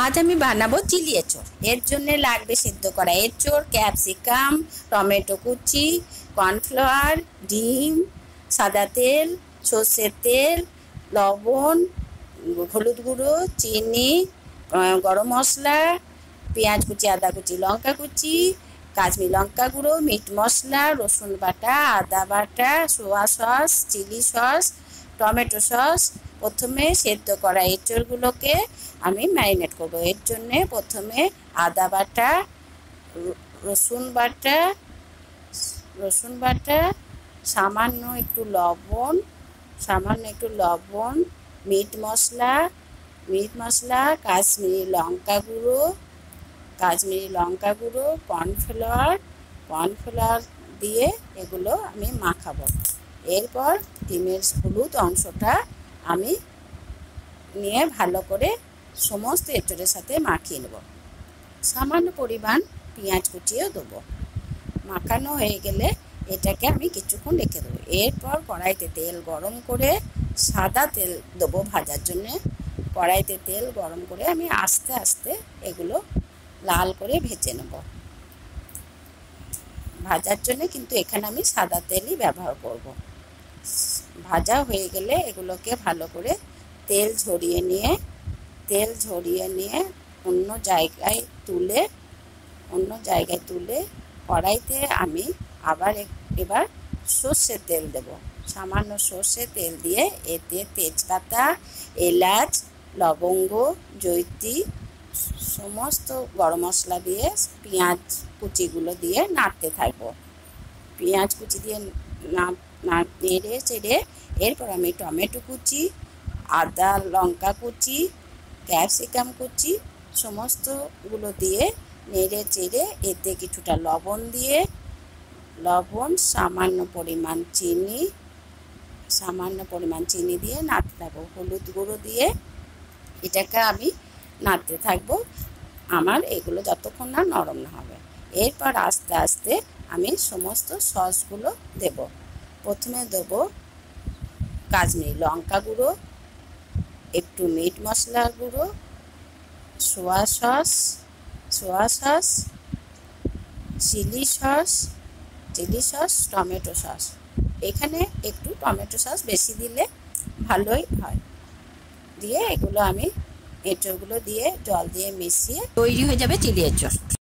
আজ আমি বানাবো চিলি এঁচোড়। এর জন্য লাগবে সিদ্ধ করা এঁচোড়, ক্যাপসিকাম, টমেটো কুচি, কর্নফ্লাওয়ার, ডিম, সাদা তেল, সর্ষের তেল, লবণ, হলুদ গুঁড়ো, চিনি, গরম মশলা, পেঁয়াজ কুচি, আদা কুচি, লঙ্কা কুচি, কাশ্মীরি লঙ্কা গুঁড়ো, মিট মশলা, রসুন বাটা, আদা বাটা, soya sauce, chilli sauce, tomato sauce. প্রথমে সেদ্ধ করা এঁচোড়গুলোকে আমি ম্যারিনেট করবো। এর জন্যে প্রথমে আদা বাটা, রসুন বাটা, সামান্য একটু লবণ, মিট মশলা, কাশ্মীরি লঙ্কা গুঁড়ো, কর্নফ্লাওয়ার দিয়ে এগুলো আমি মাখাবো। এরপর ডিমের হলুদ অংশটা আমি নিয়ে ভালো করে সমস্ত এঁচোড়ের সাথে মাখিয়ে নেব। সামান্য পরিমাণ পেঁয়াজ কুচিও দেবো। মাখানো হয়ে গেলে এটাকে আমি কিছুক্ষণ রেখে দেবো। এরপর কড়াইতে তেল গরম করে, সাদা তেল দেবো ভাজার জন্যে। কড়াইতে তেল গরম করে আমি আস্তে আস্তে এগুলো লাল করে ভেজে নেব। ভাজার জন্যে কিন্তু এখানে আমি সাদা তেলই ব্যবহার করব। ভাজা হয়ে গেলে এগুলোকে ভালো করে তেল ঝরিয়ে নিয়ে অন্য জায়গায় তুলে কড়াইতে আমি এবার সর্ষের তেল দেব। সামান্য সর্ষের তেল দিয়ে এতে তেজপাতা, এলাচ, লবঙ্গ, জয়িত্রী, সমস্ত গরম মশলা দিয়ে পেঁয়াজ কুচিগুলো দিয়ে নাড়তে থাকবো। পেঁয়াজ কুচি দিয়ে নেড়ে চেড়ে এরপর আমি টমেটো কুচি, আদা লঙ্কা কুচি, ক্যাপসিকাম কুচি সমস্তগুলো দিয়ে নেড়ে চেড়ে এতে কিছুটা লবণ, সামান্য পরিমাণ চিনি দিয়ে নাড়তে থাকবো। হলুদ গুঁড়ো দিয়ে এটাকে আমি নাড়তে থাকবো আমার এগুলো যতক্ষণ না নরম না হবে। এরপর আস্তে আস্তে আমি সমস্ত সসগুলো দেব। প্রথমে দেব কাশ্মীরি লঙ্কা গুঁড়ো, একটু মিট মশলা গুঁড়ো, soya sauce, chilli sauce, tomato sauce. এখানে একটু টমেটো সস বেশি দিলে ভালোই হয়। দিয়ে এগুলো আমি এঁচোড়গুলো দিয়ে জল দিয়ে মিশিয়ে তৈরি হয়ে যাবে চিলি এঁচোড়।